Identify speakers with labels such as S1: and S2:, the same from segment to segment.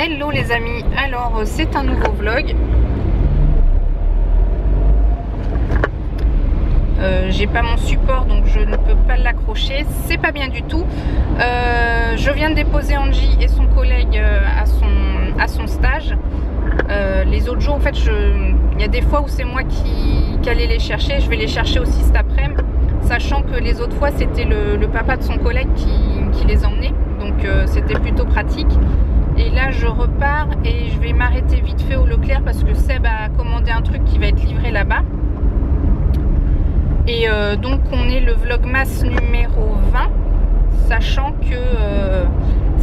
S1: Hello les amis, alors c'est un nouveau vlog. J'ai pas mon support donc je ne peux pas l'accrocher, c'est pas bien du tout. Je viens de déposer Angie et son collègue à son stage. Les autres jours en fait il y a des fois où c'est moi qui allais les chercher. Je vais les chercher aussi cet après-midi, sachant que les autres fois c'était le papa de son collègue qui les emmenait, donc c'était plutôt pratique. Et là je repars et je vais m'arrêter vite fait au Leclerc parce que Seb a commandé un truc qui va être livré là-bas. Et donc on est le vlogmas numéro 20, sachant que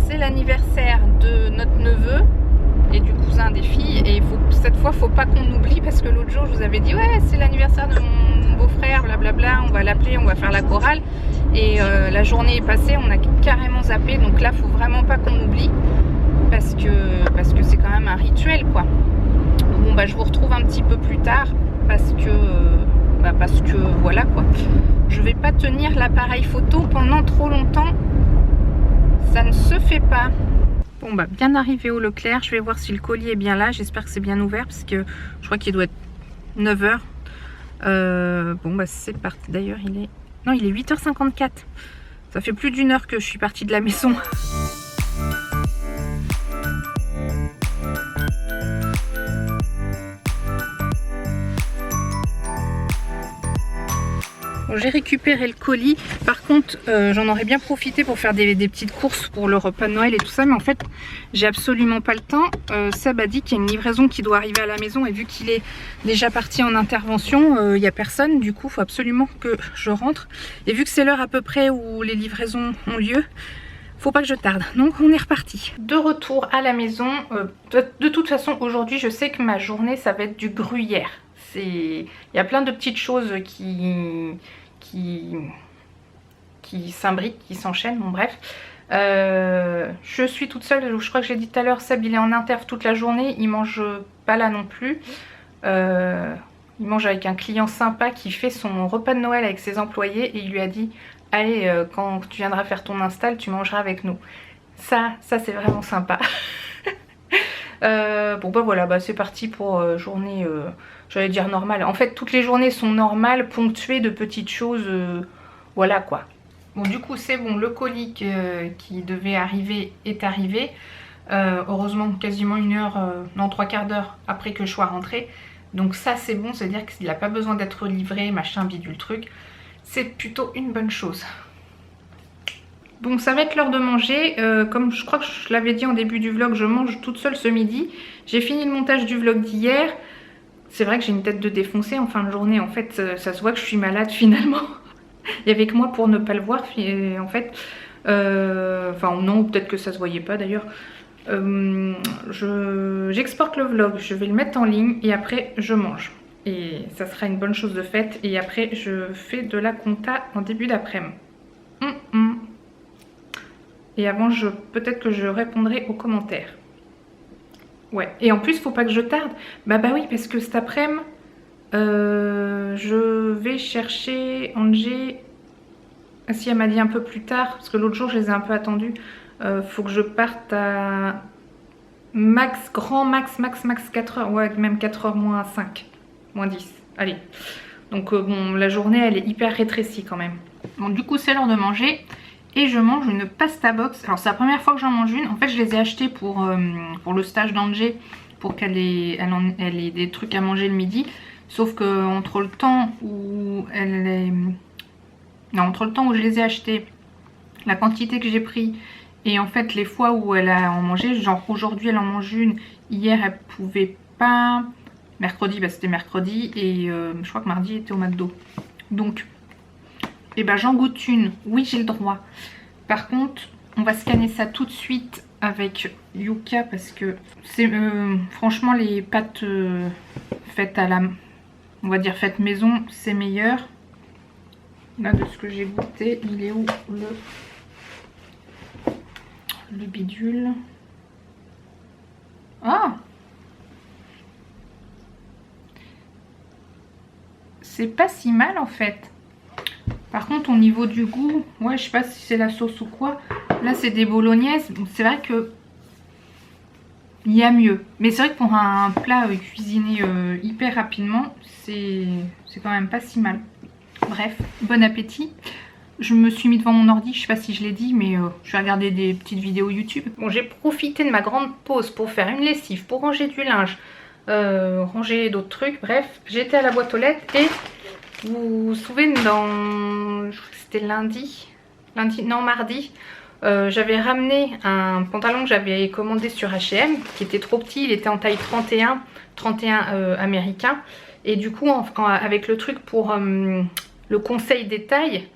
S1: c'est l'anniversaire de notre neveu et du cousin des filles. Et cette fois faut pas qu'on oublie, parce que l'autre jour je vous avais dit ouais c'est l'anniversaire de mon beau-frère, blablabla, on va l'appeler, on va faire la chorale. Et la journée est passée, on a carrément zappé, donc là faut vraiment pas qu'on oublie. Parce que c'est quand même un rituel quoi. Bon bah je vous retrouve un petit peu plus tard parce que voilà quoi. Je vais pas tenir l'appareil photo pendant trop longtemps, ça ne se fait pas. Bon bah bien arrivé au Leclerc, je vais voir si le colis est bien là, j'espère que c'est bien ouvert parce que je crois qu'il doit être 9 h. Bon bah c'est parti, d'ailleurs il est 8h54, ça fait plus d'1 heure que je suis partie de la maison. Bon, j'ai récupéré le colis, par contre j'en aurais bien profité pour faire des petites courses pour le repas de Noël et tout ça, mais en fait j'ai absolument pas le temps. Seb a dit qu'il y a une livraison qui doit arriver à la maison et vu qu'il est déjà parti en intervention, il n'y a personne, du coup il faut absolument que je rentre. Et vu que c'est l'heure à peu près où les livraisons ont lieu, faut pas que je tarde, donc on est reparti. De retour à la maison, de toute façon aujourd'hui je sais que ma journée ça va être du gruyère. Il y a plein de petites choses qui s'imbriquent, qui s'enchaînent, bon bref. Je suis toute seule, je crois que j'ai dit tout à l'heure, Seb il est en interv toute la journée, il mange pas là non plus. Il mange avec un client sympa qui fait son repas de Noël avec ses employés et il lui a dit allez quand tu viendras faire ton install tu mangeras avec nous. Ça c'est vraiment sympa. Bon bah voilà, bah c'est parti pour journée, j'allais dire normale. En fait toutes les journées sont normales, ponctuées de petites choses, voilà quoi. Bon du coup c'est bon, le colis qui devait arriver est arrivé. Heureusement quasiment 1 heure, non 3/4 d'heure après que je sois rentrée. Donc ça c'est bon, c'est-à-dire qu'il n'a pas besoin d'être livré, machin bidule truc. C'est plutôt une bonne chose. Bon ça va être l'heure de manger, comme je crois que je l'avais dit en début du vlog, je mange toute seule ce midi. J'ai fini le montage du vlog d'hier. C'est vrai que j'ai une tête de défoncée en fin de journée, en fait ça se voit que je suis malade finalement. Il y avait que moi pour ne pas le voir en fait. Enfin non, peut-être que ça se voyait pas d'ailleurs. J'exporte le vlog, je vais le mettre en ligne et après je mange. Et ça sera une bonne chose de faite et après je fais de la compta en début d'après-midi. Et avant, peut-être que je répondrai aux commentaires. Ouais, et en plus, faut pas que je tarde. Bah oui, parce que cet après-midi, je vais chercher Angie. Ah si, elle m'a dit un peu plus tard, parce que l'autre jour, je les ai un peu attendus. Faut que je parte à grand max 4 heures. Ouais, même 4 heures moins 5, moins 10. Allez. Donc bon, la journée, elle est hyper rétrécie quand même. Bon, du coup, c'est l'heure de manger. Et je mange une pasta box. Alors c'est la première fois que j'en mange une. En fait je les ai achetées pour le stage d'Angers, pour qu'elle ait des trucs à manger le midi. Sauf que entre le temps où entre le temps où je les ai achetées, la quantité que j'ai pris et en fait les fois où elle a en mangé, genre aujourd'hui elle en mange une, hier elle pouvait pas, mercredi bah c'était mercredi et je crois que mardi était au McDo. Donc et ben j'en goûte une, oui j'ai le droit. Par contre on va scanner ça tout de suite avec Yuka parce que c'est franchement les pâtes faites à la, on va dire faites maison, c'est meilleur. Là de ce que j'ai goûté, il est où le bidule? Ah, c'est pas si mal en fait. Par contre au niveau du goût, ouais je sais pas si c'est la sauce ou quoi. Là c'est des bolognaises. C'est vrai que il y a mieux. Mais c'est vrai que pour un plat cuisiné hyper rapidement, c'est quand même pas si mal. Bref, bon appétit. Je me suis mis devant mon ordi, je sais pas si je l'ai dit, mais je vais regarder des petites vidéos YouTube. Bon, j'ai profité de ma grande pause pour faire une lessive, pour ranger du linge, ranger d'autres trucs. Bref, j'étais à la boîte aux lettres et vous vous souvenez, je crois que c'était mardi, j'avais ramené un pantalon que j'avais commandé sur H&M, qui était trop petit, il était en taille 31 américain. Et du coup, avec le truc pour le conseil des tailles,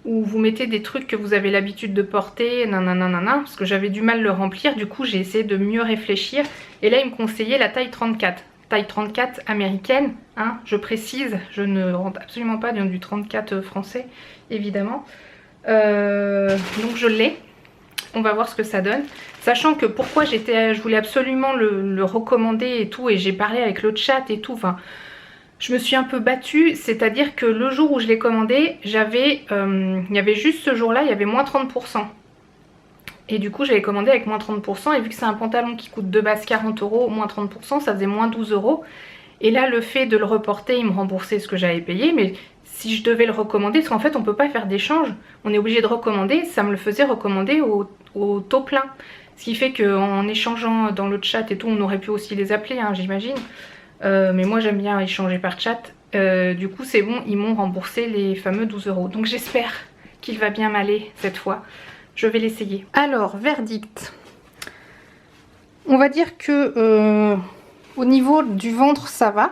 S1: où vous mettez des trucs que vous avez l'habitude de porter, nanana, parce que j'avais du mal à le remplir, du coup j'ai essayé de mieux réfléchir, et là il me conseillait la taille 34. Taille 34 américaine, hein, je précise, je ne rentre absolument pas dans du 34 français, évidemment. Donc je l'ai, on va voir ce que ça donne. Sachant que pourquoi je voulais absolument le recommander et tout, et j'ai parlé avec le chat et tout, enfin... Je me suis un peu battue, c'est-à-dire que le jour où je l'ai commandé, il y avait juste ce jour-là, il y avait moins 30%. Et du coup, j'avais commandé avec moins 30%. Et vu que c'est un pantalon qui coûte de base 40 €, moins 30%, ça faisait moins 12 €. Et là, le fait de le reporter, il me remboursait ce que j'avais payé. Mais si je devais le recommander, parce qu'en fait, on ne peut pas faire d'échange. On est obligé de recommander. Ça me le faisait recommander au taux plein. Ce qui fait qu'en échangeant dans le chat et tout, on aurait pu aussi les appeler, hein, j'imagine. Mais moi j'aime bien échanger par chat. Du coup c'est bon, ils m'ont remboursé les fameux 12 €. Donc j'espère qu'il va bien m'aller cette fois. Je vais l'essayer. Alors, verdict. On va dire que au niveau du ventre ça va.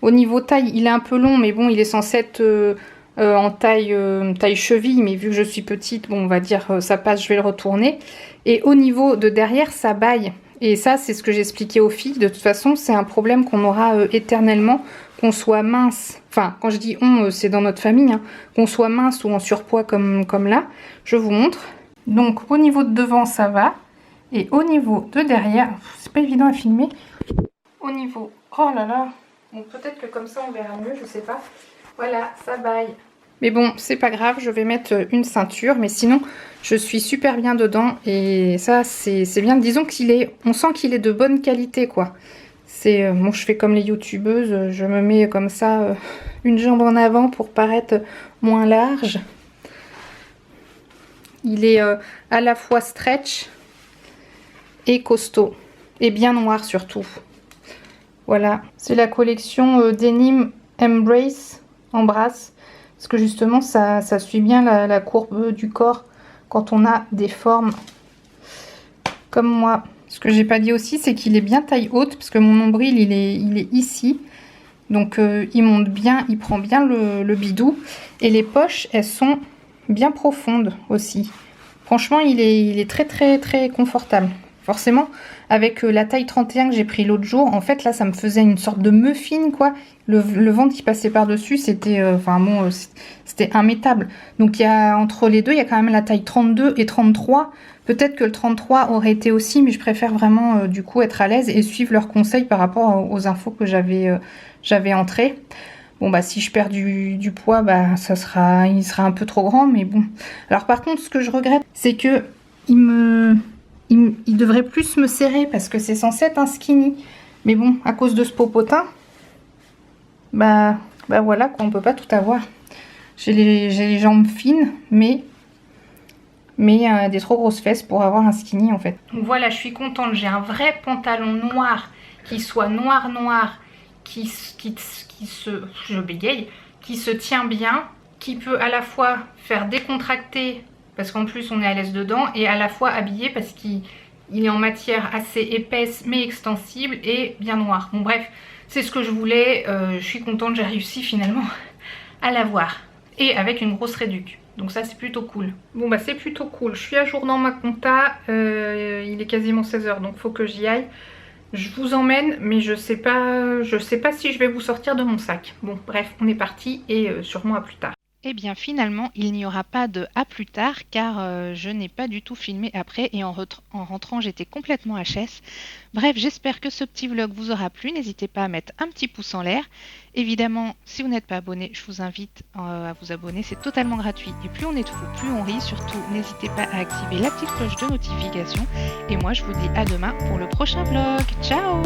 S1: Au niveau taille il est un peu long, mais bon il est censé être en taille cheville. Mais vu que je suis petite, bon on va dire ça passe, je vais le retourner. Et au niveau de derrière ça baille. Et ça, c'est ce que j'expliquais aux filles. De toute façon, c'est un problème qu'on aura éternellement, qu'on soit mince. Enfin, quand je dis on, c'est dans notre famille. Hein, qu'on soit mince ou en surpoids comme là. Je vous montre. Donc, au niveau de devant, ça va. Et au niveau de derrière, c'est pas évident à filmer. Au niveau... Oh là là. Bon, peut-être que comme ça, on verra mieux, je sais pas. Voilà, ça baille. Mais bon, c'est pas grave, je vais mettre une ceinture. Mais sinon, je suis super bien dedans. Et ça, c'est bien. Disons on sent qu'il est de bonne qualité, quoi. Bon, je fais comme les youtubeuses. Je me mets comme ça, une jambe en avant pour paraître moins large. Il est à la fois stretch et costaud. Et bien noir, surtout. Voilà. C'est la collection Denim Embrace. Embrace. Parce que justement, ça suit bien la courbe du corps quand on a des formes comme moi. Ce que j'ai pas dit aussi, c'est qu'il est bien taille haute, parce que mon nombril, il est ici. Donc, il monte bien, il prend bien le bidou. Et les poches, elles sont bien profondes aussi. Franchement, il est très, très, très confortable. Forcément, avec la taille 31 que j'ai pris l'autre jour, en fait, là, ça me faisait une sorte de muffin, quoi. Le ventre qui passait par-dessus, c'était c'était immétable. Donc, entre les deux, il y a quand même la taille 32 et 33. Peut-être que le 33 aurait été aussi, mais je préfère vraiment, du coup, être à l'aise et suivre leurs conseils par rapport aux infos que j'avais entrées. Bon, bah, si je perds du poids, bah, il sera un peu trop grand, mais bon. Alors, par contre, ce que je regrette, c'est que il devrait plus me serrer parce que c'est censé être un skinny. Mais bon, à cause de ce popotin, bah voilà, quoi, on peut pas tout avoir. J'ai les jambes fines, mais des trop grosses fesses pour avoir un skinny en fait. Donc voilà, je suis contente. J'ai un vrai pantalon noir qui soit noir, qui je bégaye, qui se tient bien, qui peut à la fois faire décontracter parce qu'en plus on est à l'aise dedans, et à la fois habillé parce qu'il est en matière assez épaisse mais extensible et bien noir. Bon bref, c'est ce que je voulais, je suis contente, j'ai réussi finalement à l'avoir. Et avec une grosse réduc. Donc ça c'est plutôt cool. Bon bah c'est plutôt cool, je suis à jour dans ma compta, il est quasiment 16 h donc faut que j'y aille. Je vous emmène mais je sais pas si je vais vous sortir de mon sac. Bon bref, on est parti et sûrement à plus tard.
S2: Eh bien, finalement, il n'y aura pas de à plus tard car je n'ai pas du tout filmé après et en rentrant, j'étais complètement HS. Bref, j'espère que ce petit vlog vous aura plu. N'hésitez pas à mettre un petit pouce en l'air. Évidemment, si vous n'êtes pas abonné, je vous invite à vous abonner. C'est totalement gratuit. Et plus on est de fous, plus on rit. Surtout, n'hésitez pas à activer la petite cloche de notification. Et moi, je vous dis à demain pour le prochain vlog. Ciao!